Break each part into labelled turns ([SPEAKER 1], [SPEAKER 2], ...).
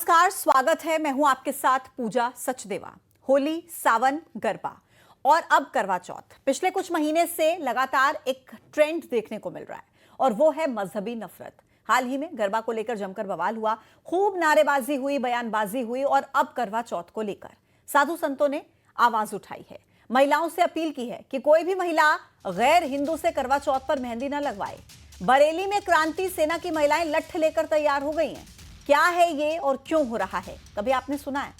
[SPEAKER 1] नमस्कार, स्वागत है। मैं हूं आपके साथ पूजा सचदेवा। होली, सावन, गरबा और अब करवा चौथ। पिछले कुछ महीने से लगातार एक ट्रेंड देखने को मिल रहा है और वो है मजहबी नफरत। हाल ही में गरबा को लेकर जमकर बवाल हुआ, खूब नारेबाजी हुई, बयानबाजी हुई और अब करवा चौथ को लेकर साधु संतों ने आवाज उठाई है। महिलाओं से अपील की है कि कोई भी महिला गैर हिंदू से करवा चौथ पर मेहंदी न लगवाए। बरेली में क्रांति सेना की महिलाएं लठ लेकर तैयार हो गई हैं। क्या है ये और क्यों हो रहा है, कभी आपने सुना है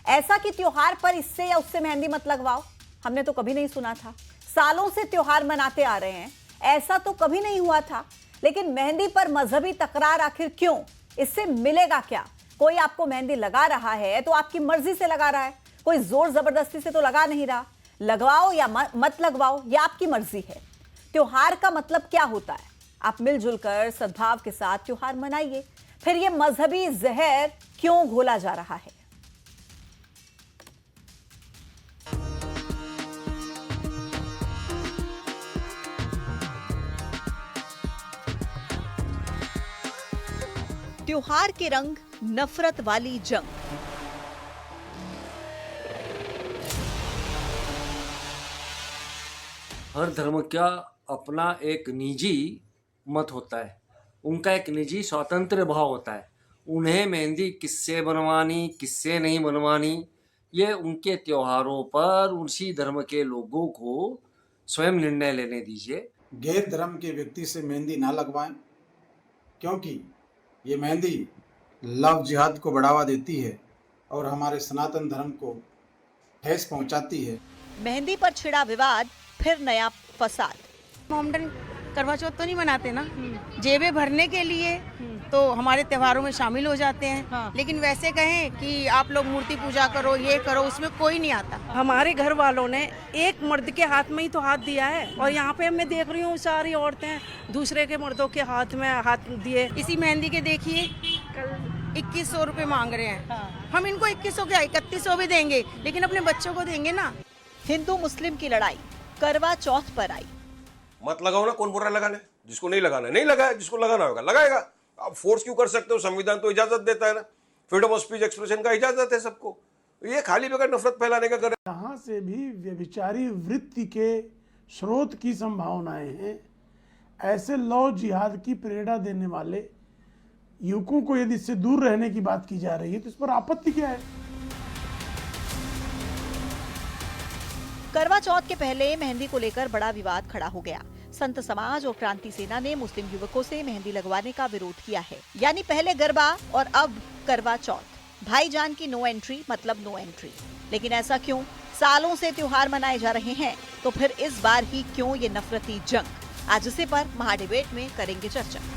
[SPEAKER 1] ऐसा कि त्योहार पर इससे या उससे मेहंदी मत लगवाओ? हमने तो कभी नहीं सुना था। सालों से त्योहार मनाते आ रहे हैं, ऐसा तो कभी नहीं हुआ था। लेकिन मेहंदी पर मजहबी तकरार आखिर क्यों? इससे मिलेगा क्या? कोई आपको मेहंदी लगा रहा है तो आपकी मर्जी से लगा रहा है, कोई जोर जबरदस्ती से तो लगा नहीं रहा। लगवाओ या मत लगवाओ, यह आपकी मर्जी है। त्योहार का मतलब क्या होता है? आप मिलजुल कर सद्भाव के साथ त्योहार मनाइए। फिर यह मजहबी जहर क्यों घोला जा रहा है? त्योहार के रंग, नफरत वाली जंग।
[SPEAKER 2] हर धर्म का अपना एक निजी मत होता है, उनका एक निजी स्वतंत्र भाव होता है। उन्हें मेहंदी किससे बनवानी, किससे नहीं बनवानी, ये उनके त्योहारों पर उसी धर्म के लोगों को स्वयं निर्णय लेने दीजिए।
[SPEAKER 3] गैर धर्म के व्यक्ति से मेहंदी ना लगवाएं, क्योंकि ये मेहंदी लव जिहाद को बढ़ावा देती है और हमारे सनातन धर्म को ठेस पहुंचाती है।
[SPEAKER 1] मेहंदी पर छिड़ा विवाद, फिर नया फसाद।
[SPEAKER 4] मोमडन करवा चौथ तो नहीं मनाते ना, जेबें भरने के लिए तो हमारे त्योहारों में शामिल हो जाते हैं। हाँ। लेकिन वैसे कहें कि आप लोग मूर्ति पूजा करो, ये करो, उसमें कोई नहीं आता।
[SPEAKER 5] हमारे घर वालों ने एक मर्द के हाथ में ही तो हाथ दिया है और यहाँ पे मैं देख रही हूँ सारी औरतें दूसरे के मर्दों के हाथ में हाथ दिए।
[SPEAKER 4] इसी मेहंदी के देखिए 2100 रुपए मांग रहे हैं। हाँ। हम इनको 2100 क्या 3100 भी देंगे, लेकिन अपने बच्चों को देंगे ना।
[SPEAKER 1] हिंदू मुस्लिम की लड़ाई करवा चौथ पर आई।
[SPEAKER 6] मत लगाओ ना, कौन बोल रहा है लगाने? जिसको नहीं लगाना नहीं लगाए, जिसको लगाना होगा लगाएगा। आप फोर्स क्यों कर सकते हो? संविधान तो इजाजत देता है ना, फ्रीडम ऑफ स्पीच एक्सप्रेशन का इजाजत है सबको। ये खाली बेकार नफरत फैलाने का कर।
[SPEAKER 7] यहाँ से भी व्यभिचारी वृत्ति के स्रोत की संभावनाएं हैं। ऐसे लव जिहाद की प्रेरणा देने वाले युवकों को यदि इससे दूर रहने की बात की जा रही है तो इस पर आपत्ति क्या है?
[SPEAKER 1] करवा चौथ के पहले मेहंदी को लेकर बड़ा विवाद खड़ा हो गया। संत समाज और क्रांति सेना ने मुस्लिम युवकों से मेहंदी लगवाने का विरोध किया है। यानी पहले गरबा और अब करवा चौथ। भाईजान की नो एंट्री मतलब नो एंट्री। लेकिन ऐसा क्यों? सालों से त्योहार मनाए जा रहे हैं, तो फिर इस बार ही क्यों ये नफरती जंग? आज इसी पर महाडिबेट में करेंगे चर्चा।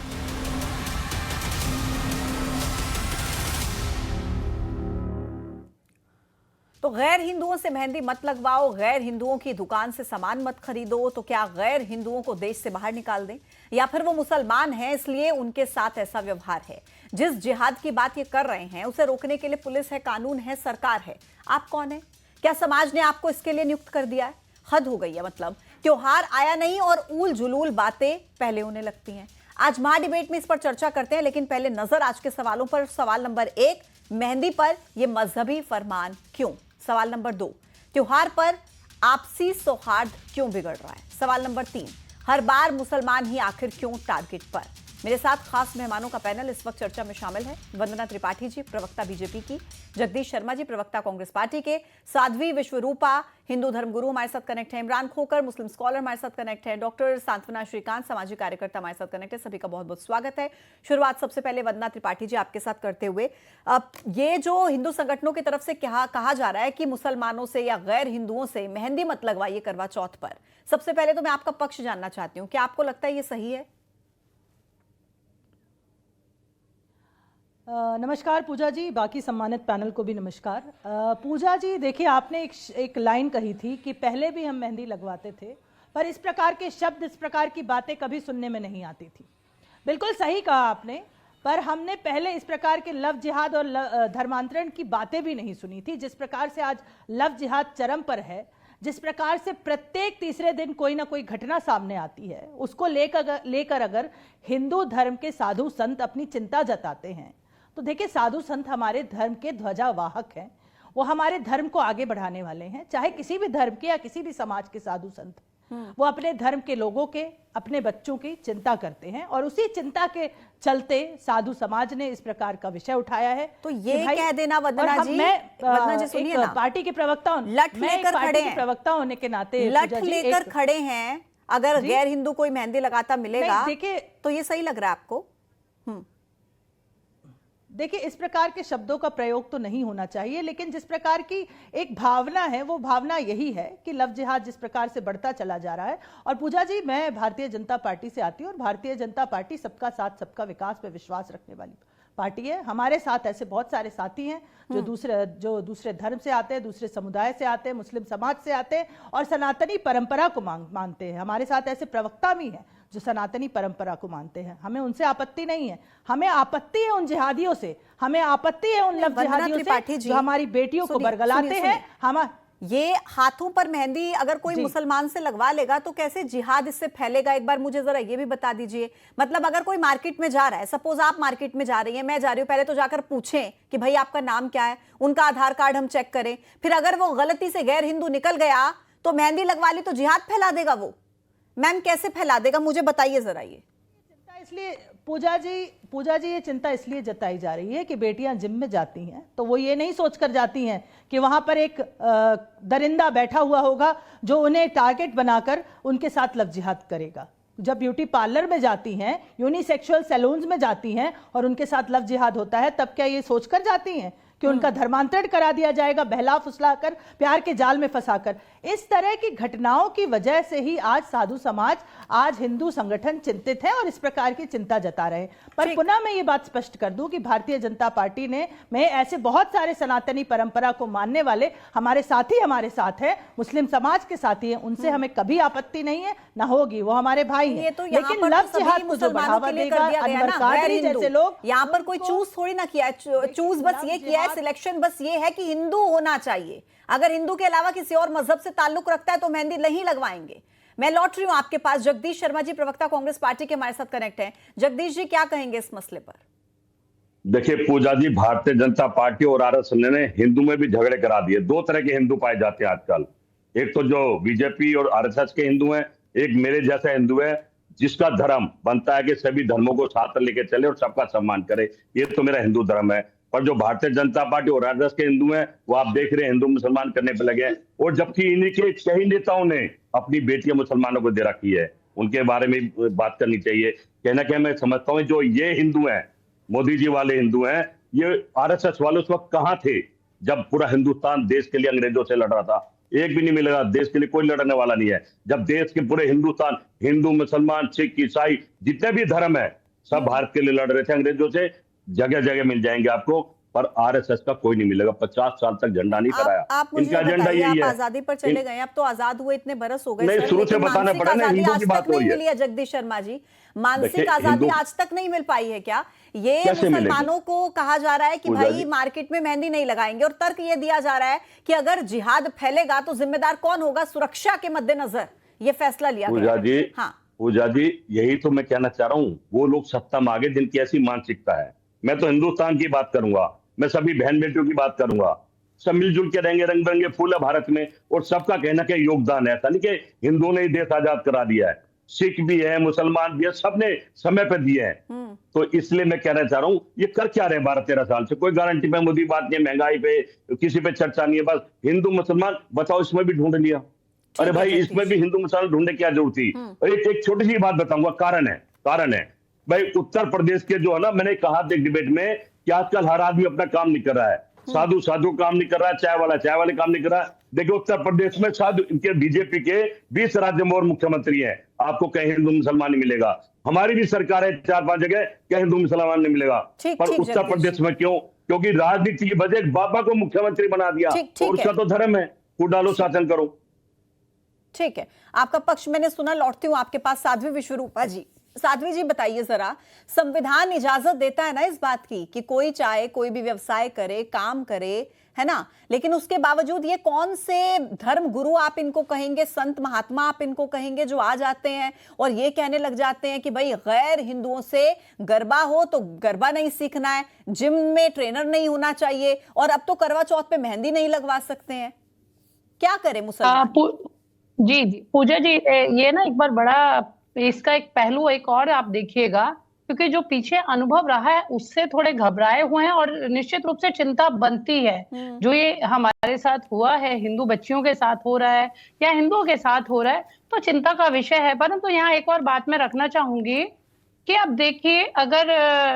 [SPEAKER 1] तो गैर हिंदुओं से मेहंदी मत लगवाओ, गैर हिंदुओं की दुकान से सामान मत खरीदो, तो क्या गैर हिंदुओं को देश से बाहर निकाल दें? या फिर वो मुसलमान हैं इसलिए उनके साथ ऐसा व्यवहार है? जिस जिहाद की बात ये कर रहे हैं उसे रोकने के लिए पुलिस है, कानून है, सरकार है। आप कौन है? क्या समाज ने आपको इसके लिए नियुक्त कर दिया है? हद हो गई है। मतलब त्योहार आया नहीं और ऊल जुलूल बातें पहले होने लगती हैं। आज महाडिबेट में इस पर चर्चा करते हैं, लेकिन पहले नजर आज के सवालों पर। सवाल नंबर 1, मेहंदी पर यह मजहबी फरमान क्यों? सवाल नंबर 2, त्योहार पर आपसी सौहार्द क्यों बिगड़ रहा है? सवाल नंबर 3, हर बार मुसलमान ही आखिर क्यों टारगेट पर? मेरे साथ खास मेहमानों का पैनल इस वक्त चर्चा में शामिल है। वंदना त्रिपाठी जी, प्रवक्ता बीजेपी की, जगदीश शर्मा जी, प्रवक्ता कांग्रेस पार्टी के, साध्वी विश्वरूपा, हिंदू धर्मगुरु हमारे साथ कनेक्ट है, इमरान खोकर, मुस्लिम स्कॉलर हमारे साथ कनेक्ट है, डॉक्टर सांत्वना श्रीकांत, सामाजिक कार्यकर्ता हमारे साथ कनेक्ट है। सभी का बहुत बहुत स्वागत है। शुरुआत सबसे पहले वंदना त्रिपाठी जी आपके साथ करते हुए, अब ये जो हिंदू संगठनों की तरफ से कहा जा रहा है कि मुसलमानों से या गैर हिंदुओं से मेहंदी मत लगवाइए करवा चौथ पर, सबसे पहले तो मैं आपका पक्ष जानना चाहती हूँ, क्या आपको लगता है ये सही है?
[SPEAKER 8] नमस्कार पूजा जी, बाकी सम्मानित पैनल को भी नमस्कार। पूजा जी, देखिए आपने एक लाइन कही थी कि पहले भी हम मेहंदी लगवाते थे, पर इस प्रकार के शब्द, इस प्रकार की बातें कभी सुनने में नहीं आती थी। बिल्कुल सही कहा आपने, पर हमने पहले इस प्रकार के लव जिहाद और धर्मांतरण की बातें भी नहीं सुनी थी। जिस प्रकार से आज लव जिहाद चरम पर है, जिस प्रकार से प्रत्येक तीसरे दिन कोई ना कोई घटना सामने आती है, उसको लेकर अगर हिंदू धर्म के साधु संत अपनी चिंता जताते हैं तो देखिए, साधु संत हमारे धर्म के ध्वजावाहक हैं, वो हमारे धर्म को आगे बढ़ाने वाले हैं, चाहे किसी भी धर्म के या किसी भी समाज के साधु संत। वो अपने धर्म के लोगों के, अपने बच्चों की चिंता करते हैं, और उसी चिंता के चलते साधु समाज ने इस प्रकार का विषय उठाया है।
[SPEAKER 1] तो ये कह देना वंदना जी, वंदना जी सुनिए ना,
[SPEAKER 8] पार्टी के प्रवक्ता,
[SPEAKER 1] लठ लेकर खड़े हैं,
[SPEAKER 8] प्रवक्ता होने के नाते
[SPEAKER 1] लठ लेकर खड़े हैं, अगर गैर हिंदू कोई मेहंदी लगाता मिलेगा
[SPEAKER 8] देखिए,
[SPEAKER 1] तो ये सही लग रहा है आपको?
[SPEAKER 8] देखिए, इस प्रकार के शब्दों का प्रयोग तो नहीं होना चाहिए, लेकिन जिस प्रकार की एक भावना है, वो भावना यही है कि लव जिहाद जिस प्रकार से बढ़ता चला जा रहा है। और पूजा जी, मैं भारतीय जनता पार्टी से आती हूँ, और भारतीय जनता पार्टी सबका साथ सबका विकास पे विश्वास रखने वाली पार्टी है। हमारे साथ ऐसे बहुत सारे साथी हैं जो दूसरे धर्म से आते हैं, दूसरे समुदाय से आते हैं, मुस्लिम समाज से आते हैं, और सनातनी परंपरा को मानते हैं। हमारे साथ ऐसे प्रवक्ता भी हैं जो सनातनी परंपरा को मानते हैं। हमें उनसे आपत्ति नहीं है, हमें आपत्ति है उन जिहादियों से, हमें आपत्ति है उन लव जिहादियों से जो हमारी बेटियों को बरगलाते हैं। हम
[SPEAKER 1] ये हाथों पर मेहंदी अगर कोई मुसलमान से लगवा लेगा तो कैसे जिहाद इससे फैलेगा? एक बार मुझे जरा ये भी बता दीजिए। मतलब अगर कोई मार्केट में जा रहा है, सपोज आप मार्केट में जा रही हैं, मैं जा रही हूँ, पहले तो जाकर पूछें कि भाई आपका नाम क्या है, उनका आधार कार्ड हम चेक करें, फिर अगर वो गलती से गैर हिंदू निकल गया तो मेहंदी लगवा ली तो जिहाद फैला देगा वो? मैम कैसे फैला देगा, मुझे बताइए जरा। ये
[SPEAKER 8] चिंता इसलिए पूजा जी ये चिंता इसलिए जताई जा रही है कि बेटियां जिम में जाती हैं तो वो ये नहीं सोचकर जाती हैं कि वहां पर एक दरिंदा बैठा हुआ होगा जो उन्हें टारगेट बनाकर उनके साथ लव जिहाद करेगा। जब ब्यूटी पार्लर में जाती हैं, यूनिसेक्सुअल सैलून्स में जाती हैं और उनके साथ लव जिहाद होता है, तब क्या ये सोचकर जाती हैं कि उनका धर्मांतरण करा दिया जाएगा, बहला फुसलाकर, प्यार के जाल में फंसाकर? इस तरह की घटनाओं की वजह से ही आज साधु समाज, आज हिंदू संगठन चिंतित है और इस प्रकार की चिंता जता रहे हैं। पर पुनः मैं ये बात स्पष्ट कर दूं कि भारतीय जनता पार्टी में ऐसे बहुत सारे सनातनी परंपरा को मानने वाले हमारे साथी हमारे साथ है, मुस्लिम समाज के साथी हैं, उनसे हमें कभी आपत्ति नहीं है, ना होगी, वो हमारे भाई हैं।
[SPEAKER 1] तो
[SPEAKER 8] लेकिन लव जिहाद को जो बढ़ावा देगा अनवर कादरी जैसे लोग,
[SPEAKER 1] यहाँ पर कोई चूज थोड़ी ना किया है, चूज बस ये किया है, सिलेक्शन बस ये है कि हिंदू होना चाहिए। अगर हिंदू के अलावा किसी और मजहब से ताल्लुक रखता है तो मेहंदी नहीं लगवाएंगे। मैं लौट रही हूं आपके पास, जगदीश शर्मा जी प्रवक्ता कांग्रेस पार्टी के हमारे साथ कनेक्ट हैं। जगदीश जी क्या कहेंगे इस मसले पर?
[SPEAKER 9] देखिए पूजा जी, भारतीय जनता पार्टी और आरएसएस ने हिंदू में भी झगड़े करा दिए। दो तरह के हिंदू पाए जाते हैं आजकल, एक तो जो बीजेपी और आरएसएस के हिंदू हैं, एक मेरे जैसा हिंदू है जिसका धर्म बनता है कि सभी धर्मों को साथ लेके चले और सबका सम्मान करे। ये तो मेरा हिंदू धर्म है। पर जो भारतीय जनता पार्टी और आरएसएस के हिंदू हैं वो आप देख रहे हैं हिंदू मुसलमान करने पे लगे हैं, और जबकि इन्हीं के कई नेताओं ने अपनी बेटियां मुसलमानों को दे रखी है। उनके बारे में बात करनी चाहिए। कहना क्या, मैं समझता हूँ जो ये हिंदू हैं, मोदी जी वाले हिंदू हैं, ये आरएसएस वाले उस वक्त कहाँ थे जब पूरा हिंदुस्तान देश के लिए अंग्रेजों से लड़ रहा था? एक भी नहीं मिलेगा, देश के लिए कोई लड़ने वाला नहीं है। जब देश के पूरे हिंदुस्तान, हिंदू मुसलमान सिख ईसाई जितने भी धर्म है, सब भारत के लिए लड़ रहे थे अंग्रेजों से। जगह जगह मिल जाएंगे आपको, पर आरएसएस का कोई नहीं मिलेगा। 50 साल तक झंडा नहीं फहराया।
[SPEAKER 1] इनका एजेंडा यही है। आजादी पर चले गए, अब तो आजाद हुए इतने बरस हो गए।
[SPEAKER 9] नहीं, शुरू से बताना पड़ा ना, हिंदू की बात हो रही है।
[SPEAKER 1] जगदीश शर्मा जी, मानसिक आजादी आज तक नहीं मिल पाई है क्या? ये मुसलमानों को कहा जा रहा है कि भाई मार्केट में मेहंदी नहीं लगाएंगे, और तर्क ये दिया जा रहा है कि अगर जिहाद फैलेगा तो जिम्मेदार कौन होगा? सुरक्षा के मद्देनजर ये फैसला लिया गया। हाँ
[SPEAKER 9] पूजा जी, यही तो मैं कहना चाह रहा हूँ। वो लोग सत्ता में आ गए जिनकी ऐसी मानसिकता है। मैं तो हिंदुस्तान की बात करूंगा, मैं सभी बहन बेटियों की बात करूंगा। सब मिलजुल के रहेंगे, रंग बिरंगे फूल है भारत में, और सबका कहना क्या योगदान है। ऐसा नहीं कि हिंदुओं ने ही देश आजाद करा दिया है, सिख भी है, मुसलमान भी है, सबने समय पर दिए हैं। तो इसलिए मैं कहना चाह रहा हूँ, ये कर क्या रहे 12-13 साल से? कोई गारंटी पे मुद्दी बात नहीं है, महंगाई पे किसी पे चर्चा नहीं है। बस हिंदू मुसलमान बताओ, इसमें भी ढूंढ लिया। अरे भाई, इसमें भी हिंदू मुसलमान ढूंढने की क्या जरूरत थी? एक छोटी सी बात बताऊंगा, कारण है भाई, उत्तर प्रदेश के जो है ना, मैंने कहा था एक डिबेट में कि आजकल हर आदमी अपना काम नहीं कर रहा है। साधु काम नहीं कर रहा है, चाय वाले काम नहीं कर रहा है। देखिए उत्तर प्रदेश में साधु, इनके बीजेपी के 20 राज्यों में और मुख्यमंत्री हैं, आपको कहीं हिंदू मुसलमान नहीं मिलेगा। हमारी भी सरकार है 4-5 जगह, कहीं हिंदू मुसलमान नहीं मिलेगा। पर उत्तर प्रदेश में क्यों? क्योंकि राजनीति की वजह बाबा को मुख्यमंत्री बना दिया, और उसका तो धर्म है, वो डालो शासन करो।
[SPEAKER 1] ठीक है, आपका पक्ष मैंने सुना। लौटती हूँ आपके पास, साध्वी विश्वरूपा जी। साध्वी जी बताइए जरा, संविधान इजाजत देता है ना इस बात की कि कोई चाहे कोई भी व्यवसाय करे, काम करे, है ना, लेकिन उसके बावजूद ये कौन से धर्म गुरु आप इनको कहेंगे, संत महात्मा आप इनको कहेंगे, जो आ जाते हैं और ये कहने लग जाते हैं कि भाई गैर हिंदुओं से गरबा हो तो गरबा नहीं सीखना है, जिम में ट्रेनर नहीं होना चाहिए, और अब तो करवा चौथ पे मेहंदी नहीं लगवा सकते हैं। क्या करें मुसलमान?
[SPEAKER 10] जी जी पूजा जी, ये ना एक बार बड़ा इसका एक पहलू एक और आप देखिएगा, क्योंकि जो पीछे अनुभव रहा है उससे थोड़े घबराए हुए हैं और निश्चित रूप से चिंता बनती है। जो ये हमारे साथ हुआ है, हिंदू बच्चियों के साथ हो रहा है या हिंदुओं के साथ हो रहा है, तो चिंता का विषय है। परंतु यहाँ एक और बात मैं रखना चाहूंगी कि अब देखिए, अगर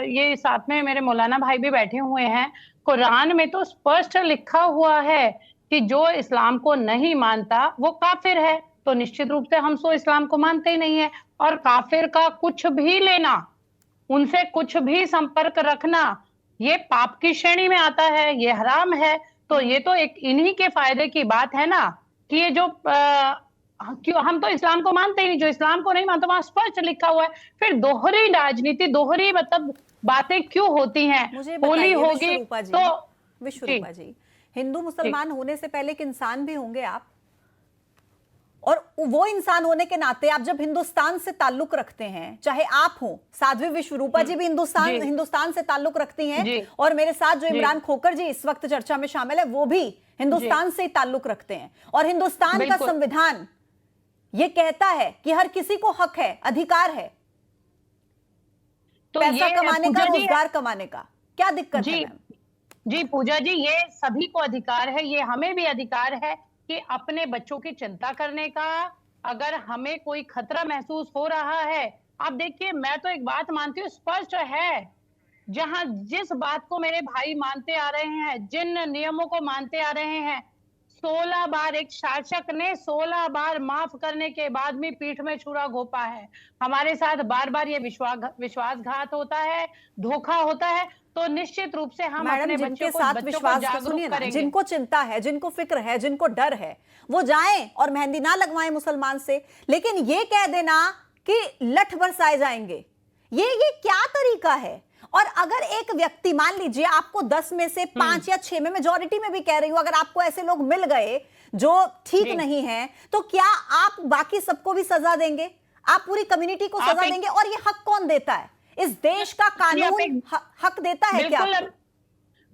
[SPEAKER 10] ये साथ में मेरे मौलाना भाई भी बैठे हुए हैं, कुरान में तो स्पष्ट लिखा हुआ है कि जो इस्लाम को नहीं मानता वो काफिर है। तो निश्चित रूप से हम तो इस्लाम को मानते ही नहीं है, और काफिर का कुछ भी लेना, उनसे कुछ भी संपर्क रखना, ये पाप की श्रेणी में आता है, ये हराम है। तो ये तो एक इन्हीं के फायदे की बात है ना, कि ये जो क्यों हम तो इस्लाम को मानते ही नहीं, जो इस्लाम को नहीं मानता वहां स्पष्ट लिखा हुआ है। फिर दोहरी राजनीति, दोहरी मतलब बातें क्यों होती हैं? होली होगी तो
[SPEAKER 1] विश्वरूपा जी, हिंदू मुसलमान होने से पहले एक इंसान भी होंगे आप, और वो इंसान होने के नाते आप जब हिंदुस्तान से ताल्लुक रखते हैं, चाहे आप हो, साध्वी विश्वरूपा जी भी हिंदुस्तान से ताल्लुक रखती हैं, और मेरे साथ जो इमरान खोकर जी इस वक्त चर्चा में शामिल है वो भी हिंदुस्तान से ही ताल्लुक रखते हैं। और हिंदुस्तान का संविधान ये कहता है कि हर किसी को हक है, अधिकार है
[SPEAKER 10] तो
[SPEAKER 1] पैसा कमाने का, रोजगार कमाने का। क्या दिक्कत है?
[SPEAKER 10] जी पूजा जी, ये सभी को अधिकार है, ये हमें भी अधिकार है कि अपने बच्चों की चिंता करने का। अगर हमें कोई खतरा महसूस हो रहा है, आप देखिए, मैं तो एक बात मानती हूँ, स्पष्ट है, जहां जिस बात को मेरे भाई मानते आ रहे हैं, जिन नियमों को मानते आ रहे हैं, 16 बार एक शासक ने 16 बार माफ करने के बाद भी पीठ में छुरा घोंपा है। हमारे साथ बार बार ये विश्वासघात होता है, धोखा होता है। तो निश्चित रूप से हम अपने बच्चों को जागरूक करेंगे।
[SPEAKER 1] जिनको चिंता है, जिनको फिक्र है, जिनको डर है, वो जाएं और मेहंदी ना लगवाएं मुसलमान से। लेकिन ये कह देना कि लठ बरसाए जाएंगे, ये क्या तरीका है? और अगर एक व्यक्ति, मान लीजिए आपको 10 में से 5 या 6 में, मेजॉरिटी में भी कह रही हूं, अगर आपको ऐसे लोग मिल गए जो ठीक नहीं है, तो क्या आप बाकी सबको भी सजा देंगे? आप पूरी कम्युनिटी को सजा देंगे? और ये हक कौन देता है? इस देश का कानून हक देता है क्या?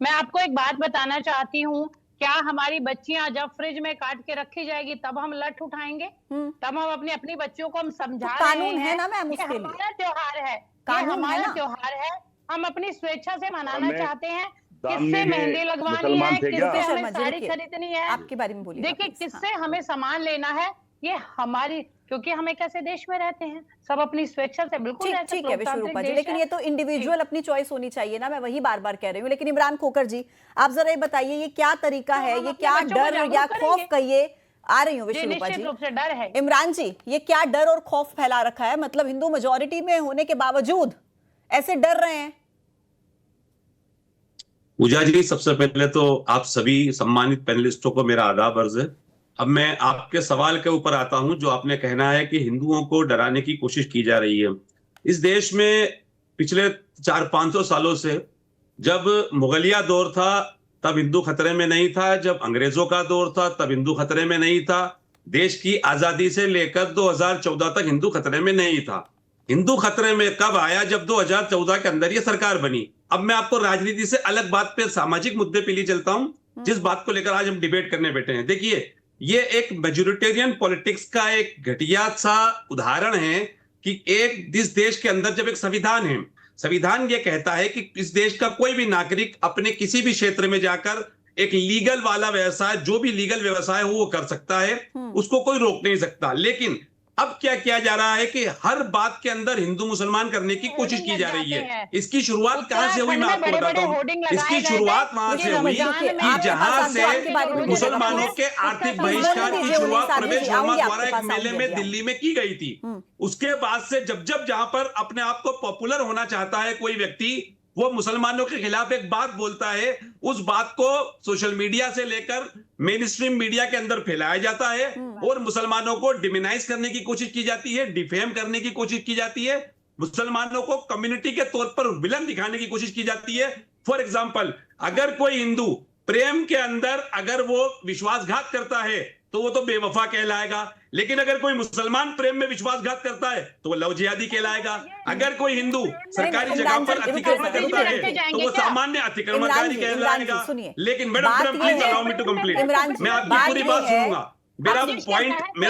[SPEAKER 10] मैं आपको एक बात बताना चाहती हूँ, क्या हमारी बच्चियां जब फ्रिज में काट के रखी जाएगी तब हम लठ उठाएंगे? तब हम अपनी बच्चियों को हम समझा
[SPEAKER 1] कानून है ना मैम, उसके लिए
[SPEAKER 10] हमारा त्योहार है, हमारा त्योहार है, हम अपनी स्वेच्छा से मनाना चाहते हैं। किससे मेहंदी लगवानी है, किससे हमें साड़ी खरीदनी है,
[SPEAKER 1] आपके बारे में बोलिए।
[SPEAKER 10] देखिए, किससे हमें सामान लेना है, ये हमारी, क्योंकि हम एक ऐसे देश में रहते हैं, सब अपनी स्वेच्छा से बिल्कुल
[SPEAKER 1] ठीक है विश्वरूपा जी, लेकिन ये तो इंडिविजुअल अपनी चॉइस होनी चाहिए ना, मैं वही बार बार कह रही हूँ। लेकिन इमरान खोकर जी, आप जरा ये बताइए, ये क्या तरीका है, ये क्या डर या खौफ कहिए, आ रही हूँ विश्वरूपा जी।
[SPEAKER 10] डर है
[SPEAKER 1] इमरान जी, ये क्या डर और खौफ फैला रखा है? मतलब हिंदू मेजोरिटी में होने के बावजूद ऐसे डर रहे हैं।
[SPEAKER 11] पूजा जी, सबसे पहले तो आप सभी सम्मानित पैनलिस्टों को मेरा आदाब अर्ज है। अब मैं आपके सवाल के ऊपर आता हूं, जो आपने कहना है कि हिंदुओं को डराने की कोशिश की जा रही है। इस देश में पिछले 400-500 सालों से, जब मुगलिया दौर था तब हिंदू खतरे में नहीं था, जब अंग्रेजों का दौर था तब हिंदू खतरे में नहीं था, देश की आजादी से लेकर 2014 तक हिंदू खतरे में नहीं था। हिंदू खतरे में कब आया? जब 2014 के अंदर ये सरकार बनी। अब मैं आपको राजनीति से अलग बात पे, सामाजिक मुद्दे पे लिए चलता हूं, जिस बात को लेकर आज हम डिबेट करने बैठे हैं। देखिए, ये एक मेजोरिटेरियन पॉलिटिक्स का एक घटिया सा उदाहरण है कि इस देश के अंदर जब एक संविधान है, संविधान ये कहता है कि इस देश का कोई भी नागरिक अपने किसी भी क्षेत्र में जाकर एक लीगल वाला व्यवसाय, जो भी लीगल व्यवसाय हो वो कर सकता है, उसको कोई रोक नहीं सकता। लेकिन अब क्या किया जा रहा है कि हर बात के अंदर हिंदू मुसलमान करने की कोशिश की जा रही है। इसकी शुरुआत कहां से हुई मैं आपको बताता हूं। इसकी शुरुआत वहां से हुई कि जहां से मुसलमानों के आर्थिक बहिष्कार की शुरुआत प्रवेश वर्मा द्वारा एक मेले में दिल्ली में की गई थी। उसके बाद से जब जहां पर अपने आप को पॉपुलर होना चाहता है कोई व्यक्ति, वो मुसलमानों के खिलाफ एक बात बोलता है, उस बात को सोशल मीडिया से लेकर मेन स्ट्रीम मीडिया के अंदर फैलाया जाता है और मुसलमानों को डिमोनाइज करने की कोशिश की जाती है, डिफेम करने की कोशिश की जाती है। मुसलमानों को कम्युनिटी के तौर पर विलन दिखाने की कोशिश की जाती है। फॉर एग्जाम्पल, अगर कोई हिंदू प्रेम के अंदर अगर वो विश्वासघात करता है तो वो तो बेवफा कहलाएगा, लेकिन अगर कोई मुसलमान प्रेम में विश्वासघात करता है तो वो लव जिहादी कहलाएगा। अगर कोई हिंदू सरकारी जगह पर अतिक्रमण करता है तो वो सामान्य अतिक्रमणकारी कहलाएगा। लेकिन madam please allow me to complete, मैं आपकी पूरी बात सुनूंगा। मेरा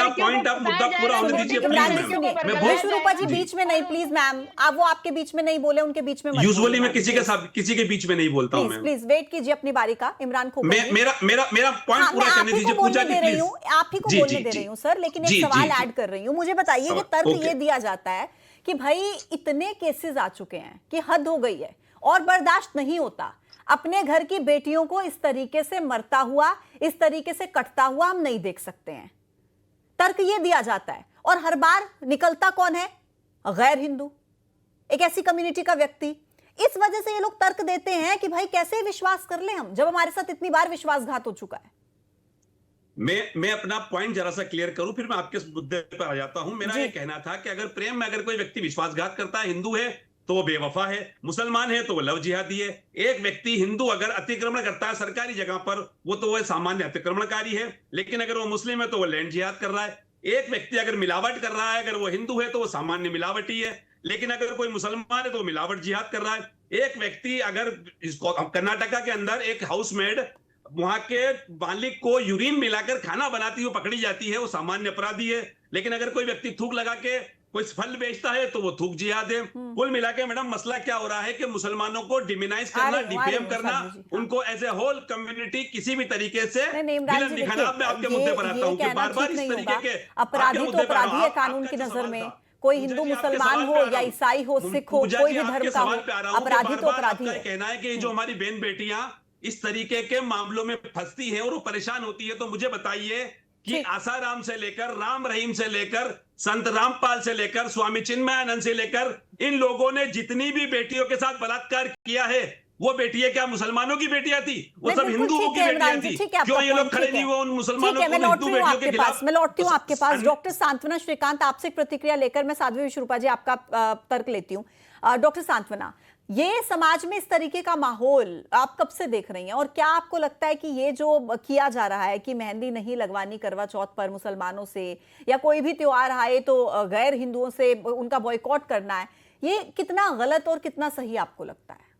[SPEAKER 11] पॉइंट आप मुद्दा पूरा होने दीजिए प्लीज।
[SPEAKER 1] विश्वरूपा जी बीच में नहीं, प्लीज मैम, आप वो आपके बीच में नहीं बोले, उनके बीच में मत
[SPEAKER 11] यूजुअली मैं
[SPEAKER 1] बोलिए।
[SPEAKER 11] किसी के बीच में नहीं बोलता हूं।
[SPEAKER 1] प्लीज वेट कीजिए अपनी बारी का। इमरान को
[SPEAKER 11] मेरा पॉइंट पूरा करने दीजिए पूजा जी प्लीज।
[SPEAKER 1] आप ही को बोलने दे रही हूँ सर, लेकिन एक सवाल ऐड कर रही हूँ। मुझे बताइए कि तर्क ये दिया जाता है कि भाई इतने केसेस आ चुके हैं कि हद हो गई है और बर्दाश्त नहीं होता, अपने घर की बेटियों को इस तरीके से मरता हुआ, इस तरीके से कटता हुआ हम नहीं देख सकते हैं। तर्क ये दिया जाता है और हर बार निकलता कौन है? गैर हिंदू, एक ऐसी कम्युनिटी का व्यक्ति। इस वजह से ये लोग तर्क देते हैं कि भाई कैसे विश्वास कर ले हम, जब हमारे साथ इतनी बार विश्वासघात हो चुका है।
[SPEAKER 11] मैं अपना पॉइंट जरा सा क्लियर करूं, फिर मैं आपके मुद्दे पर आ जाता हूं। मेरा ये कहना था कि अगर प्रेम में अगर कोई व्यक्ति विश्वासघात करता है, हिंदू है तो वो बेवफा है, मुसलमान है तो वो लव जिहादी है। एक व्यक्ति हिंदू अगर अतिक्रमण करता है सरकारी जगह पर, वो तो वो सामान्य अतिक्रमणकारी है, लेकिन अगर वो मुस्लिम है तो वो लैंड जिहाद कर रहा है। एक व्यक्ति अगर मिलावट कर रहा है, अगर वो हिंदू है तो वो सामान्य मिलावटी है, लेकिन अगर कोई मुसलमान है तो वो मिलावट जिहाद कर रहा है। एक व्यक्ति अगर कर्नाटका के अंदर एक हाउसमेड वहां के मालिक को यूरिन मिलाकर खाना बनाती हुई पकड़ी जाती है, वो सामान्य अपराधी है। लेकिन अगर कोई व्यक्ति थूक लगा के कोई फल बेचता है तो वो थूक जिहाद है। कुल मिला के मैडम मसला क्या हो रहा है कि मुसलमानों को डिमिनाइज करना, डिफेम करना, उनको एज ए होल कम्युनिटी किसी भी तरीके से विलन दिखाना। मैं आपके मुद्दे पर आता हूं कि बार-बार इस तरीके के
[SPEAKER 1] अपराधी तो अपराधी है कानून की नजर में, कोई हिंदू मुसलमान हो या ईसाई हो, सिख हो, कोई भी धर्म का हो, अपराधी तो अपराधी है।
[SPEAKER 11] कहना है कि जो हमारी बहन बेटियां इस तरीके के मामलों में फंसती हैं और वो परेशान होती है, तो मुझे बताइए कि आसाराम से लेकर राम रहीम से लेकर संत रामपाल से लेकर स्वामी चिन्मयानंद से लेकर इन लोगों ने जितनी भी बेटियों के साथ बलात्कार किया है, वो बेटियां क्या मुसलमानों की बेटियां थी? वो सब हिंदुओं की बेटियां थी। क्यों ये लोग खड़े नहीं हुए उन मुसलमानों को हिंदू बेटियों के खिलाफ?
[SPEAKER 1] मैं लौटती हूँ आपके पास। डॉक्टर सांत्वना श्रीकांत, आपसे प्रतिक्रिया लेकर मैं साध्वी विश्वरूपा जी आपका तर्क लेती हूँ। डॉक्टर सांत्वना, ये समाज में इस तरीके का माहौल आप कब से देख रही हैं, और क्या आपको लगता है कि ये जो किया जा रहा है कि मेहंदी नहीं लगवानी करवा चौथ पर मुसलमानों से, या कोई भी त्योहार आए तो गैर हिंदुओं से उनका बॉयकॉट करना है, ये कितना गलत और कितना सही आपको लगता है?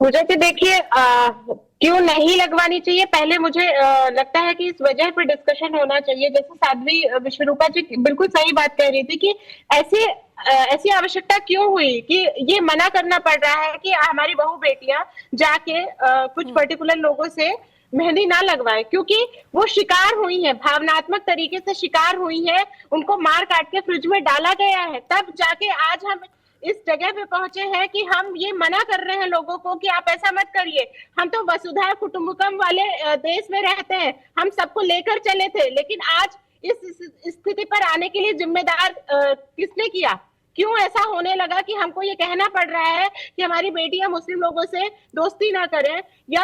[SPEAKER 12] मुझे तो देखिए क्यों नहीं लगवानी चाहिए, पहले मुझे लगता है कि इस वजह पर डिस्कशन होना चाहिए। जैसे साध्वी विश्वरूपा जी बिल्कुल सही बात कह रही थी कि ऐसी आवश्यकता क्यों हुई कि ये मना करना पड़ रहा है कि हमारी बहू बेटियां जाके कुछ पर्टिकुलर लोगों से मेहंदी ना लगवाएं, क्योंकि वो शिकार हुई है, भावनात्मक तरीके से शिकार हुई है, उनको मार काट के फ्रिज में डाला गया है, तब जाके आज हम इस जगह पे पहुंचे हैं कि हम ये मना कर रहे हैं लोगों को कि आप ऐसा मत करिए। हम तो वसुधैव कुटुंबकम वाले देश में रहते हैं, हम सबको लेकर चले थे, लेकिन आज इस स्थिति पर आने के लिए जिम्मेदार किसने किया? क्यों ऐसा होने लगा कि हमको ये कहना पड़ रहा है कि हमारी बेटियां मुस्लिम लोगों से दोस्ती ना करें या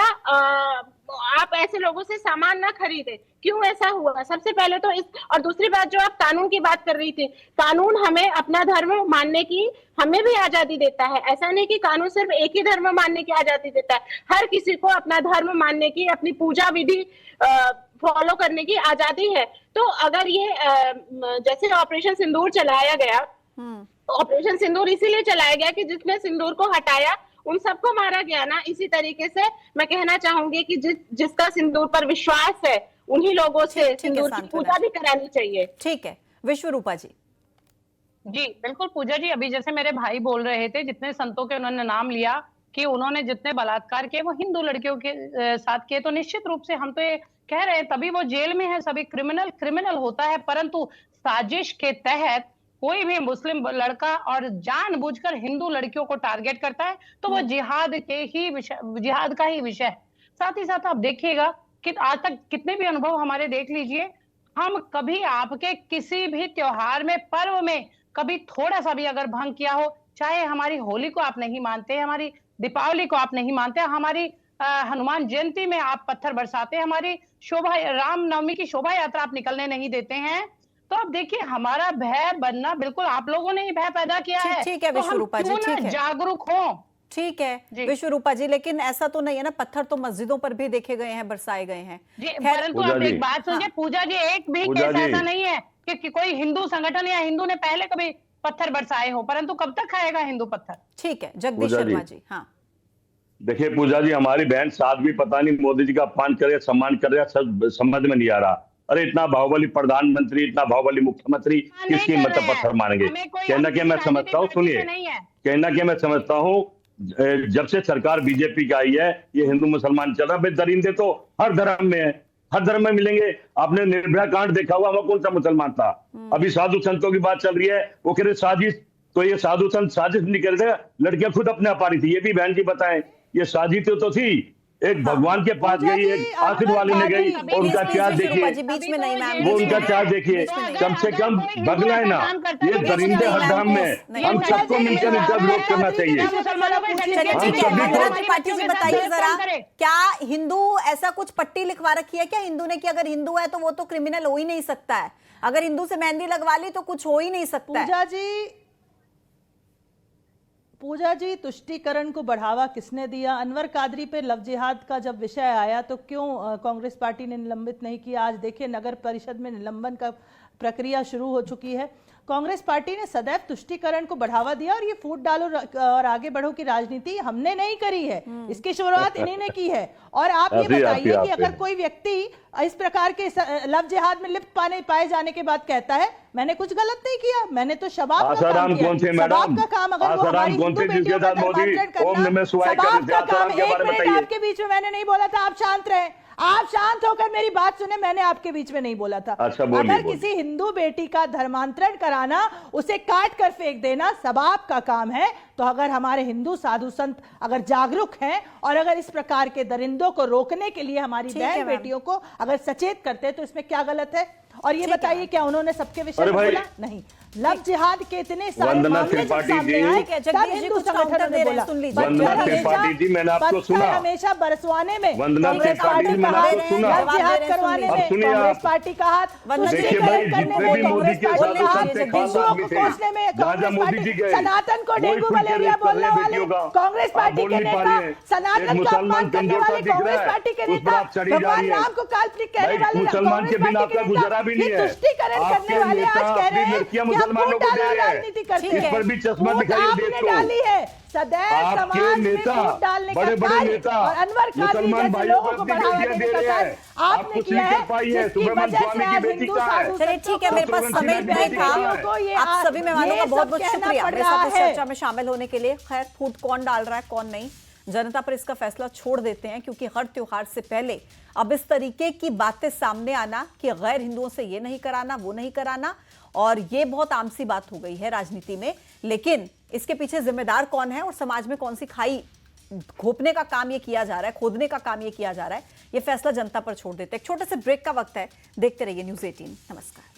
[SPEAKER 12] आप ऐसे लोगों से सामान ना खरीदें? क्यों ऐसा हुआ? सबसे पहले तो और दूसरी बात जो आप कानून की बात कर रही थी, कानून हमें अपना धर्म मानने की हमें भी आजादी देता है। ऐसा नहीं कि कानून सिर्फ एक ही धर्म मानने की आजादी देता है, हर किसी को अपना धर्म मानने की, अपनी पूजा विधि फॉलो करने की आजादी है। तो अगर ये जैसे ऑपरेशन सिंदूर चलाया गया, ऑपरेशन सिंदूर इसीलिए चलाया गया कि जिसने सिंदूर को हटाया उन सबको मारा गया ना। इसी तरीके से मैं कहना चाहूंगी कि जिसका सिंदूर पर विश्वास है उन्हीं लोगों से सिंदूर की पूजा भी करानी चाहिए।
[SPEAKER 1] ठीक है विश्वरूपा जी।
[SPEAKER 10] जी बिल्कुल पूजा जी, अभी जैसे मेरे भाई बोल रहे थे, जितने संतों के उन्होंने नाम लिया कि उन्होंने जितने बलात्कार किए वो हिंदू लड़कियों के साथ किए, तो निश्चित रूप से हम तो ये कह रहे हैं तभी वो जेल में है, सभी क्रिमिनल होता है, परंतु साजिश के तहत कोई भी मुस्लिम लड़का और जानबूझकर हिंदू लड़कियों को टारगेट करता है तो वो जिहाद का ही विषय है। साथ ही साथ आप देखिएगा कि आज तक कितने भी अनुभव हमारे देख लीजिए, हम कभी आपके किसी भी त्योहार में, पर्व में कभी थोड़ा सा भी अगर भंग किया हो, चाहे हमारी होली को आप नहीं मानते, हमारी दीपावली को आप नहीं मानते, हमारी हनुमान जयंती में आप पत्थर बरसाते, हमारी रामनवमी की शोभा यात्रा आप निकलने नहीं देते हैं, तो अब देखिए हमारा भय बनना बिल्कुल आप लोगों ने ही भय पैदा किया है।
[SPEAKER 1] ठीक है
[SPEAKER 10] तो हम
[SPEAKER 1] विश्वरूपा जी,
[SPEAKER 10] क्यों ना
[SPEAKER 1] ठीक है,
[SPEAKER 10] जागरूक हो।
[SPEAKER 1] ठीक है
[SPEAKER 10] जी।
[SPEAKER 1] विश्वरूपा जी, लेकिन ऐसा तो नहीं है ना, पत्थर तो मस्जिदों पर भी देखे गए हैं, बरसाए गए हैं।
[SPEAKER 10] जी
[SPEAKER 1] खैर,
[SPEAKER 10] परंतु
[SPEAKER 9] पूजा
[SPEAKER 10] आप
[SPEAKER 9] जी।
[SPEAKER 10] एक बात सुनिए
[SPEAKER 1] हाँ।
[SPEAKER 10] पूजा जी, एक भी
[SPEAKER 9] पूजा
[SPEAKER 10] केस
[SPEAKER 9] जी।
[SPEAKER 10] ऐसा नहीं है कि कोई हिंदू संगठन या हिंदू ने पहले कभी पत्थर बरसाए हो, परंतु कब तक खाएगा हिंदू पत्थर।
[SPEAKER 1] ठीक है जगदीश
[SPEAKER 9] पूजा जी।
[SPEAKER 1] शर्मा जी। हाँ
[SPEAKER 9] देखिए पूजा जी, हमारी बहन साध्वी पता नहीं मोदी जी का अपमान कर रहे सम्मान कर रहे, सब समझ में नहीं आ रहा। अरे इतना बाहुबली प्रधानमंत्री, इतना बाहुबली मुख्यमंत्री,
[SPEAKER 10] नहीं
[SPEAKER 9] किसकी
[SPEAKER 10] कर
[SPEAKER 9] मतलब
[SPEAKER 10] रहे हैं।
[SPEAKER 9] पत्थर मारेंगे?
[SPEAKER 10] हमें कोई
[SPEAKER 9] कहना क्या मैं
[SPEAKER 10] अपनी
[SPEAKER 9] समझता हूँ,
[SPEAKER 10] राजनीतिक
[SPEAKER 9] सुनिए,
[SPEAKER 10] पार्टी से नहीं है।
[SPEAKER 9] कहना क्या मैं समझता हूँ, जब से सरकार बीजेपी का आई है, ये हिंदू मुसलमान चल रहा है। भाई दरिंदे तो हर धर्म में है, हर धर्म में मिलेंगे। आपने निर्भया कांड देखा हुआ, वह कौन सा मुसलमान था? अभी साधु संतों की बात चल रही है, वो कह रहे साजिश, तो ये साधु संत साजिश नहीं कर रहे, लड़कियां खुद अपने आप आ रही थी। ये भी बहन जी बताएं, ये साजिश तो थी, एक भगवान के पास
[SPEAKER 8] पूजा
[SPEAKER 9] गई,
[SPEAKER 8] जी,
[SPEAKER 9] एक आखिर वाली ने गई,
[SPEAKER 8] अनवर
[SPEAKER 9] और उनका क्या
[SPEAKER 1] विश्वरूपा
[SPEAKER 9] देखिए,
[SPEAKER 1] जी बीच में नहीं मैम,
[SPEAKER 9] वो
[SPEAKER 1] बीच में
[SPEAKER 9] उनका
[SPEAKER 1] नहीं।
[SPEAKER 9] क्या देखिए, कम से कम बगला है ना, ये दरिंदे हर धर्म में, हम सबको मिलकर इनका विरोध करना चाहिए।
[SPEAKER 1] चलिए
[SPEAKER 9] हम
[SPEAKER 1] ठीक है,
[SPEAKER 9] सभी को-
[SPEAKER 1] वंदना त्रिपाठी जी बताइए जरा, क्या हिंदू ऐसा कुछ पट्टी लिखवा रखी है क्या हिंदू ने कि अगर हिंदू है तो वो तो क्रिमिनल हो ही नहीं सकता है, अगर हिंदू से मेहंदी लगवा ली तो कुछ हो ही नहीं सकता है?
[SPEAKER 8] पूजा जी तुष्टीकरण को बढ़ावा किसने दिया? अनवर कादरी पे लव जिहाद का जब विषय आया तो क्यों कांग्रेस पार्टी ने निलंबित नहीं किया? आज देखिए नगर परिषद में निलंबन का प्रक्रिया शुरू हो चुकी है। कांग्रेस पार्टी ने सदैव तुष्टीकरण को बढ़ावा दिया और ये फूट डालो और आगे बढ़ो की राजनीति हमने नहीं करी है, इसकी शुरुआत इन्हीं ने की है। और आप ये बताइए कि अगर कोई व्यक्ति इस प्रकार के लव जिहाद में लिप्त पाए जाने के बाद कहता है मैंने कुछ गलत नहीं किया, मैंने तो शबाब का काम किया।
[SPEAKER 9] कौन थे
[SPEAKER 8] शबाब
[SPEAKER 9] मैडम?
[SPEAKER 8] का काम अगर वो हमारी
[SPEAKER 9] कौन
[SPEAKER 8] हिंदू
[SPEAKER 9] थे
[SPEAKER 8] बेटियों
[SPEAKER 9] जिसके
[SPEAKER 8] का
[SPEAKER 9] साथ मोदी
[SPEAKER 8] धर्मांतरण करना,
[SPEAKER 9] ओम नमः शिवाय कर
[SPEAKER 8] शबाब
[SPEAKER 9] रहे थे?
[SPEAKER 8] का काम।
[SPEAKER 9] के बारे में
[SPEAKER 8] एक मिनट,
[SPEAKER 9] बताइए।
[SPEAKER 8] आपके बीच में मैंने नहीं बोला था, आप शांत रहे, आप शांत होकर मेरी बात सुने, मैंने आपके बीच में नहीं बोला था।
[SPEAKER 9] अच्छा, बोलिए,
[SPEAKER 8] अगर
[SPEAKER 9] बोलिए।
[SPEAKER 8] किसी हिंदू बेटी का धर्मांतरण कराना, उसे काट कर फेंक देना शबाब का काम है, तो अगर हमारे हिंदू साधु संत अगर जागरूक हैं और अगर इस प्रकार के दरिंदों को रोकने के लिए हमारी
[SPEAKER 1] ठीक है
[SPEAKER 8] बहन
[SPEAKER 1] मैम।
[SPEAKER 8] बेटियों को अगर सचेत करते हैं तो इसमें क्या गलत है? और ये
[SPEAKER 1] ठीक है
[SPEAKER 8] बताइए क्या उन्होंने सबके विषय
[SPEAKER 9] अरे
[SPEAKER 8] में
[SPEAKER 9] भाई,
[SPEAKER 8] बोला? नहीं। लव जिहाद के इतने सारे
[SPEAKER 9] वंदना
[SPEAKER 8] मामले जब
[SPEAKER 9] त्रिपाठी
[SPEAKER 8] सामने
[SPEAKER 9] जी,
[SPEAKER 8] आए
[SPEAKER 1] ठीक है,
[SPEAKER 8] तब
[SPEAKER 1] जगदीश जी
[SPEAKER 8] हिंदू
[SPEAKER 1] कुछ काउंटर
[SPEAKER 8] संगठनों
[SPEAKER 1] दे
[SPEAKER 8] ने
[SPEAKER 1] रहे हैं,
[SPEAKER 8] बोला
[SPEAKER 1] सुन लीजिए।
[SPEAKER 9] वंदना
[SPEAKER 8] पत्थर
[SPEAKER 9] त्रिपाठी जी, मैंने आपको
[SPEAKER 8] पत्थर
[SPEAKER 9] सुना।
[SPEAKER 8] हमेशा बरसवाने में
[SPEAKER 9] वंदना
[SPEAKER 8] कांग्रेस
[SPEAKER 9] त्रिपाठी
[SPEAKER 8] पार्टी
[SPEAKER 9] जी,
[SPEAKER 8] का
[SPEAKER 9] मैंने
[SPEAKER 8] हाथ,
[SPEAKER 9] आपको सुना।
[SPEAKER 8] लव जिहाद करवाने
[SPEAKER 9] अब
[SPEAKER 8] में
[SPEAKER 9] सुनिए
[SPEAKER 8] कांग्रेस
[SPEAKER 9] आप।
[SPEAKER 8] पार्टी का हाथ,
[SPEAKER 9] देखिए भाई,
[SPEAKER 8] तुष्टीकरण करने
[SPEAKER 9] जितने भी
[SPEAKER 8] में
[SPEAKER 9] मोदी
[SPEAKER 8] कांग्रेस
[SPEAKER 9] के
[SPEAKER 8] पार्टी
[SPEAKER 9] साधु
[SPEAKER 8] का
[SPEAKER 9] संत थे,
[SPEAKER 8] हाथ,
[SPEAKER 9] खास
[SPEAKER 8] हिंदुओं
[SPEAKER 9] आदमी
[SPEAKER 8] को
[SPEAKER 9] थे,
[SPEAKER 8] कोसने में
[SPEAKER 9] जहाँ
[SPEAKER 8] कांग्रेस
[SPEAKER 9] मोदी
[SPEAKER 8] पार्टी,
[SPEAKER 9] जी गए,
[SPEAKER 8] सनातन को
[SPEAKER 9] वही
[SPEAKER 8] डेंगू
[SPEAKER 9] खुल के
[SPEAKER 8] मलेरिया
[SPEAKER 9] रेप कर
[SPEAKER 8] बोलने
[SPEAKER 9] रहे
[SPEAKER 8] वाले
[SPEAKER 9] बेटियों का।
[SPEAKER 8] कांग्रेस
[SPEAKER 9] आप
[SPEAKER 8] पार्टी
[SPEAKER 9] बोल
[SPEAKER 8] के
[SPEAKER 9] नहीं पा
[SPEAKER 8] नेता,
[SPEAKER 9] रही हैं। एक
[SPEAKER 8] सनातन का
[SPEAKER 9] मुसलमान
[SPEAKER 8] अपमान करने
[SPEAKER 9] कमजोर सा
[SPEAKER 8] वाले
[SPEAKER 9] दिख
[SPEAKER 8] कांग्रेस
[SPEAKER 9] रहा है,
[SPEAKER 8] पार्टी के
[SPEAKER 9] उस पर
[SPEAKER 8] नेता,
[SPEAKER 9] आप चढ़ी जा
[SPEAKER 8] भगवान
[SPEAKER 9] रही हैं।
[SPEAKER 8] राम को काल्पनिक कहने
[SPEAKER 9] भाई,
[SPEAKER 8] वाले
[SPEAKER 9] मुसलमान के
[SPEAKER 8] कांग्रेस
[SPEAKER 9] बिना
[SPEAKER 8] पार्टी के
[SPEAKER 9] आपका
[SPEAKER 8] नेता,
[SPEAKER 9] गुजारा भी नहीं
[SPEAKER 8] ये
[SPEAKER 9] है।
[SPEAKER 8] तुष्टीकरण करने
[SPEAKER 9] आपके
[SPEAKER 8] वाले
[SPEAKER 9] नेता
[SPEAKER 8] आज कह
[SPEAKER 9] अपनी
[SPEAKER 8] रहे हैं
[SPEAKER 9] लड़कियां
[SPEAKER 8] कि हम
[SPEAKER 9] मुसलमानों
[SPEAKER 8] फूट
[SPEAKER 9] को दे
[SPEAKER 8] डालो
[SPEAKER 9] रहे हैं।
[SPEAKER 8] राजनीति करते
[SPEAKER 9] इस
[SPEAKER 8] हैं।
[SPEAKER 9] पर भी चश्मा
[SPEAKER 8] फूट
[SPEAKER 9] दिखाइए
[SPEAKER 8] आपने
[SPEAKER 9] देश को।
[SPEAKER 8] डाली है, सदैव
[SPEAKER 9] आपके
[SPEAKER 8] समाज में
[SPEAKER 9] नेता,
[SPEAKER 8] फूट डालने का
[SPEAKER 9] बड़े बड़े
[SPEAKER 8] कार्य
[SPEAKER 9] नेता
[SPEAKER 8] और अनवर कादरी
[SPEAKER 9] मुसलमान
[SPEAKER 8] जैसे
[SPEAKER 9] भाइयों
[SPEAKER 8] लोगों
[SPEAKER 9] को
[SPEAKER 8] को
[SPEAKER 9] अपनी
[SPEAKER 8] बढ़ावा
[SPEAKER 9] बेटियां
[SPEAKER 8] देने
[SPEAKER 9] दे
[SPEAKER 8] का
[SPEAKER 9] रहे
[SPEAKER 8] कार्य
[SPEAKER 9] हैं।
[SPEAKER 8] आपने
[SPEAKER 9] आप कुछ
[SPEAKER 8] किया
[SPEAKER 9] नहीं
[SPEAKER 8] है,
[SPEAKER 9] कर पाई है।
[SPEAKER 8] जिसकी
[SPEAKER 9] सुब्रमण्य
[SPEAKER 8] वजह से
[SPEAKER 9] स्वामी की
[SPEAKER 8] आज
[SPEAKER 9] बेटी
[SPEAKER 8] हिंदू
[SPEAKER 9] कहाँ है?
[SPEAKER 8] साधु
[SPEAKER 1] चलिए ठीक है, मेरे पास
[SPEAKER 9] शत्रुघ्न
[SPEAKER 1] समय
[SPEAKER 9] सिन्हा की
[SPEAKER 1] नहीं
[SPEAKER 9] बेटी
[SPEAKER 1] था।
[SPEAKER 9] कहाँ है?
[SPEAKER 8] को ये
[SPEAKER 1] आप सभी मेहमानों
[SPEAKER 8] ये
[SPEAKER 1] का
[SPEAKER 8] सब
[SPEAKER 1] बहुत बहुत
[SPEAKER 8] कहना
[SPEAKER 1] शुक्रिया
[SPEAKER 8] पड़
[SPEAKER 1] मेरे
[SPEAKER 8] रहा
[SPEAKER 1] साथ इस
[SPEAKER 8] है।
[SPEAKER 1] चर्चा में शामिल होने के लिए। खैर फूट कौन डाल रहा है कौन नहीं, जनता पर इसका फैसला छोड़ देते हैं, क्योंकि हर त्योहार से पहले अब इस तरीके की बातें सामने आना कि गैर हिंदुओं से ये नहीं कराना वो नहीं कराना, और ये बहुत आम सी बात हो गई है राजनीति में। लेकिन इसके पीछे जिम्मेदार कौन है और समाज में कौन सी खाई घोपने का काम ये किया जा रहा है, खोदने का काम ये किया जा रहा है, ये फैसला जनता पर छोड़ देते हैं। एक छोटे से ब्रेक का वक्त है, देखते रहिए न्यूज़ 18। नमस्कार।